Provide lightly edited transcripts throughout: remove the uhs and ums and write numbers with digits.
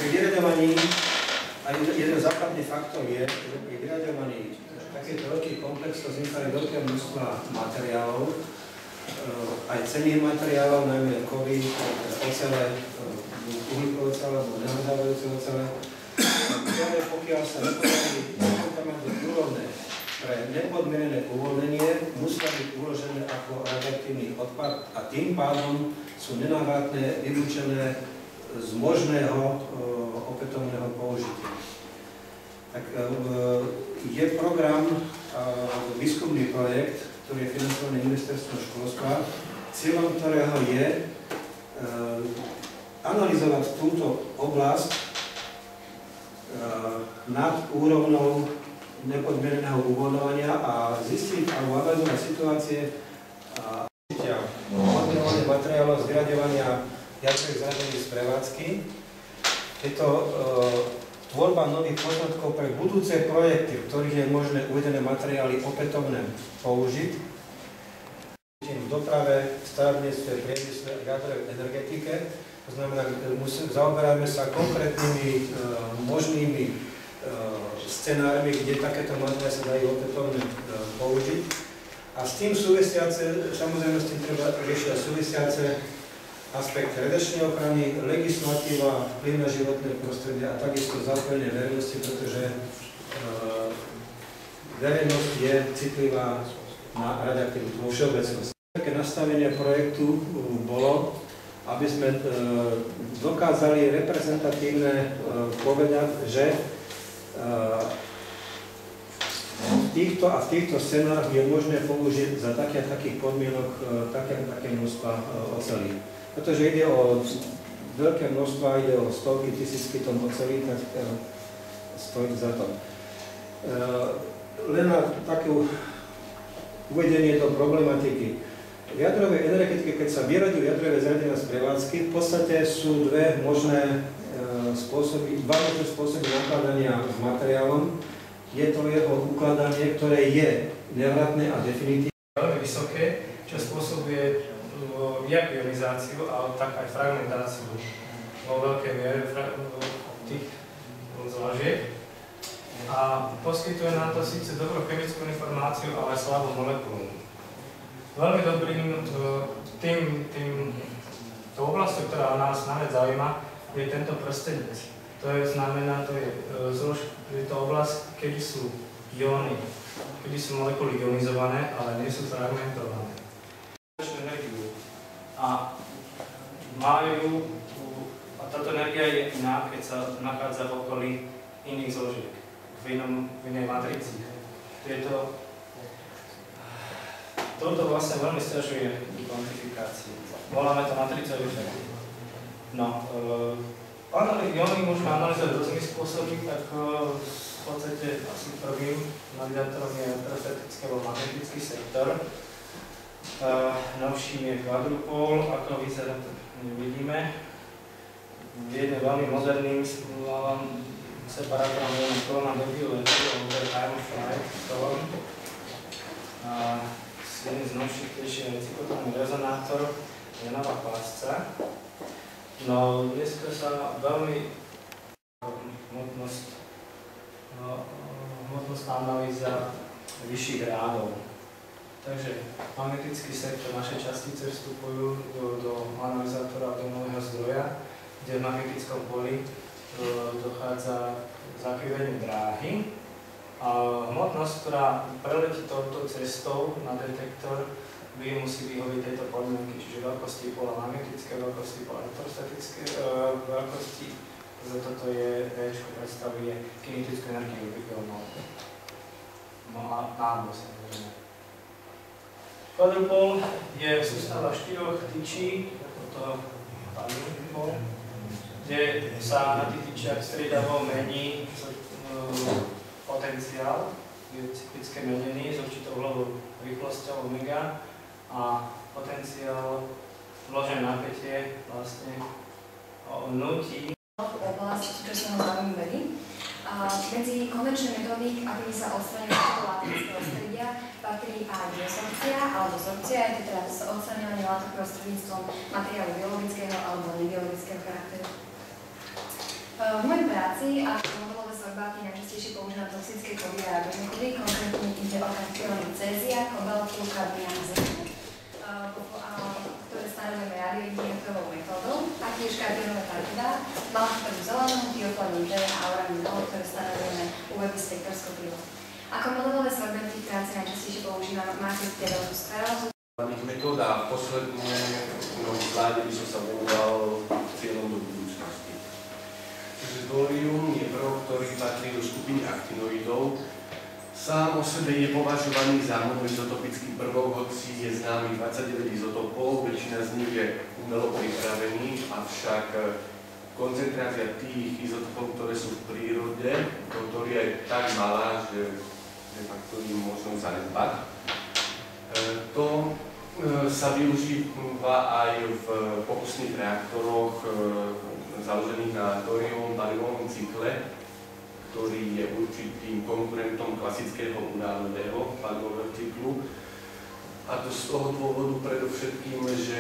pri vyraďovaní a jeden základný faktor je, že pri vyraďovaní takéto veľký komplex to vznikajú veľké množstva materiálov, aj cenných materiálov, najmä kovy, ocele, uhlíkové ocele alebo nehodávajúce ocele. Pokiaľ sa nepodarí kontaminované úrovne pre nepodmienené uvoľnenie, musia byť uložené ako radioaktívny odpad a tým pádom sú nenávratne vylúčené z možného opätovného použitia. Tak je program, výskumný projekt, ktorý je financovaný ministerstvom školstva, cieľom ktorého je analyzovať túto oblasť nad úrovnou nepodmieneného uvoľňovania a zistiť alebo analyzovať situácie odmienovaných materiálov z vyraďovania jadrových zariadení z prevádzky. Je to tvorba nových poznatkov pre budúce projekty, v ktorých je možné uvedené materiály opätovne použiť v doprave, v stavebníctve, priemysle a jadrovej energetike. To znamená, zaoberáme sa konkrétnymi možnými scenármi, kde takéto materiály sa dajú opätovne použiť. A s tým súvisiace, samozrejme s tým treba riešiť súvisiace aspekty radiačnej ochrany, legislatíva, vplyv na životné prostredie a takisto zapojenie verejnosti, pretože verejnosť je citlivá na radioaktivitu vo všeobecnosti. Také nastavenie projektu bolo, aby sme dokázali reprezentatívne povedať, že v týchto scenách je možné použiť za také a takých podmienok také množstva ocelí. Pretože ide o veľké množstva, ide o stovky, tisícky tón ocelí, tak stojí za to. Len na také uvedenie do problematiky. V jadrovej energetike, keď sa vyraďujú jadrové zariadenia z prevádzky, v podstate sú dva možné spôsoby nakladania s materiálom. Je to jeho ukladanie, ktoré je nevratné a definitívne. Veľmi vysoké, čo spôsobuje jak ionizáciu, ale tak aj fragmentáciu vo veľkej miere tých zložiek. A poskytuje nám to síce dobrú chemickú informáciu, ale slabú molekulu. Veľmi dobrým tou oblasťou, ktorá nás najviac zaujíma, je tento prstenec. To je to oblasť, kedy sú ióny, kedy sú molekuly ionizované, ale nie sú fragmentované. Energiu. A táto energia je iná, keď sa nachádza v okolí iných zložiek, v inej matrici. Toto vlastne veľmi sťažuje kvantifikáciu. Voláme to matricový efekt. No, ióny môžeme analyzovať rôznymi spôsobmi, tak v podstate asi prvým navigátorom je elektrostatický alebo magnetický sektor. Novším je kvadrupol, ako vyzerá, to nevidíme. Jedným veľmi moderným separátorom je korona debilu, alebo time of flight, jeden z novších tiež je cyklotrónny rezonátor, je nová pásca. No, dneska sa veľmi hmotnostná analýza vyšších rádov. Takže magnetický sektor, naše častice vstupujú do analyzátora, do nového zdroja, kde v magnetickom poli dochádza k zakriveniu dráhy. A hmotnosť, ktorá preletí touto cestou na detektor, musí vyhovieť tejto podmienky, čiže veľkosti pola magnetické, veľkosti pola elektrostatické, veľkosti, toto je V, predstavuje kinetickú energiu ubytovanú. No a nábor samozrejme. Kvadrupol je sústava 4 tyčí, toto kvadrupol, kde sa na tých tyčiach striedavo mení potenciál, je cyklicky menený s určitou hlavou rýchlosťou omega a potenciál vložené napätie vlastne nutí. Oblasť súčasného záujmu vedy. Medzi konvenčné metódy, akými sa odstraňujú látok z prostredia, patrí aj biosorpcia alebo sorpcia, je to teda odstraňovanie látok prostredníctvom materiálu biologického alebo nebiologického charakteru. práci a modelové sorbáty najčastejšie používajú toxické kovy a radionuklídy, konkrétne ide o kationy cézia, kobaltu, kadmia a zemi, ktoré stanovujeme radioinhibitovou metódou, a tiež kadionové paliva, malachitoru zelenú, tioflavín G a uranín O, ktoré stanovujeme UV spektroskopiou. Ako modelové sorbenty v práci najčastejšie používame multipiedovú sklerózu. Metóda v poslednom sláde by som sa venoval cieľom do budúcnosti. Takže dolium je prvok, ktorý patrí do skupiny aktinoidov. Sám o sebe je považovaný za monoizotopický prvok, hoci je známy 29 izotopov, väčšina z nich je umelo pripravených, avšak koncentrácia tých izotopov, ktoré sú v prírode, ktorá je tak malá, že de facto im možno zanedbať. To sa využíva aj v pokusných reaktoroch založených na thorium palivovom cykle, ktorý je určitým konkurentom klasického uránového palivového cyklu. A to z toho dôvodu predovšetkým, že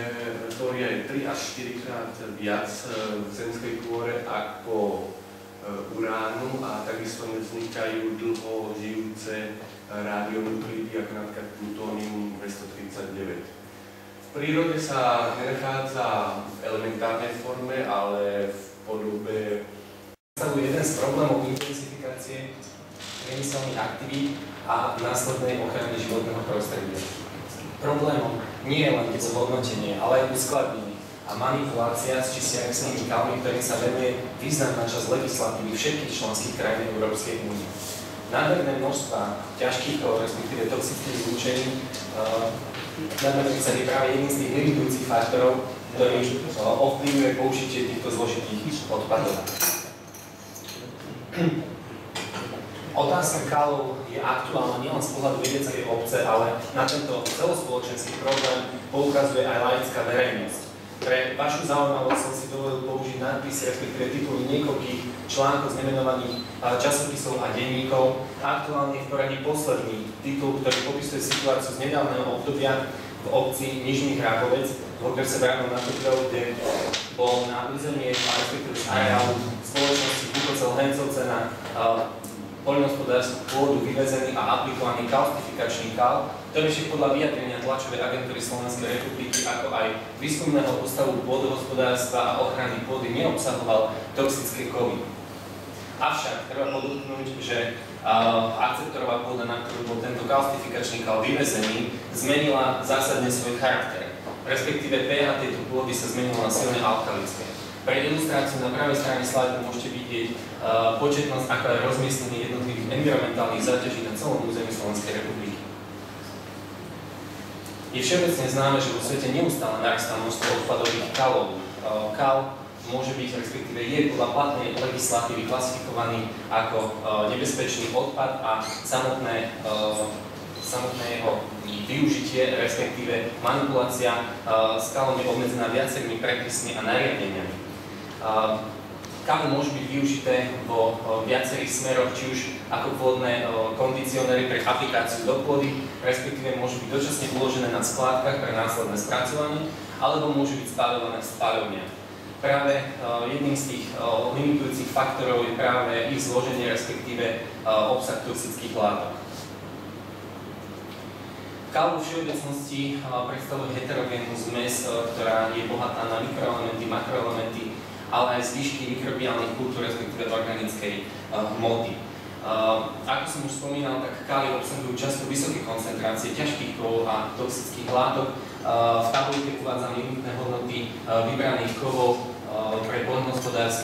thória je 3 až 4 krát viac v zemskej kôre ako uránu a takisto nevznikajú dlho žijúce radionuklidy, ako napríklad plutónium 239. V prírode sa nenachádza v elementárnej forme, ale v podobe... Predstavuje jeden z problémov intenzifikácie priemyselných aktivít a následnej ochrany životného prostredia. Problémom nie je len hodnotenie, ale aj uskladnenie a manipulácia s čistiarskými kalmi, ktorým sa venuje významná časť legislatívy všetkých členských krajín Európskej únie. Nádherné množstva ťažkých, respektíve toxických zlúčení, sa je práve jedným z tých limitujúcich faktorov, ktorý ovplyvňuje použitie týchto zložitých odpadov. Otázka kalov je aktuálna nielen z pohľadu vedeckej obce, ale na tento celospoločenský problém poukazuje aj laická verejnosť. Pre vašu zaujímavosť som si dovolil použiť nadpisy, respektíve tituly niekoľkých článkov z nemenovaných časopisov a denníkov. Aktuálne je v poradí posledný titul, ktorý popisuje situáciu z nedávneho obdobia v obci Nižný Hrábovec, v okrese Branou na Topľov, kde bol na územie, respektíve z areálu spoločnosti Bukocel-Hencovce na poľnohospodárskú pôdu vyvezený a aplikovaný kaustifikačný kal, ktorý však podľa vyjadrenia tlačovej agentúry Slovenskej republiky, ako aj Výskumného ústavu pôdohospodárstva a ochrany pôdy neobsahoval toxické kovy. Avšak treba podotknúť, že akceptorová pôda, na ktorú bol tento kaustifikačný kal vyvezený, zmenila zásadne svoj charakter. Respektíve pH tejto pôdy sa zmenilo na silne alkalické. Pre ilustráciu na pravej strane slajdu môžete vidieť početnosť ako aj rozmiestnenie jednotlivých environmentálnych záťaží na celom území Slovenskej republiky. Je všeobecne známe, že vo svete neustále narastá množstvo odpadových kalov. Kal môže byť, respektíve je podľa platnej legislatívy klasifikovaný ako nebezpečný odpad a samotné jeho využitie, respektíve manipulácia s kalom je obmedzená viacerými predpismi a nariadeniami. Kamy môžu byť využité vo viacerých smeroch, či už ako pôdne kondicionéry pre aplikáciu do pôdy, respektíve môžu byť dočasne uložené na skládkach pre následné spracovanie, alebo môžu byť spáľované v spáľovniach. Práve jedným z tých limitujúcich faktorov je práve ich zloženie, respektíve obsah toxických látok. Kal vo všeobecnosti predstavuje heterogénnu zmes, ktorá je bohatá na mikroelementy, makroelementy, ale aj zvyšky mikrobiálnych kultúr, respektíve organickej hmoty. Ako som už spomínal, tak kály obsahujú často vysoké koncentrácie ťažkých kovov a toxických látok. V tabulke uvádzam limitné hodnoty vybraných kovov pre poľnohospodárske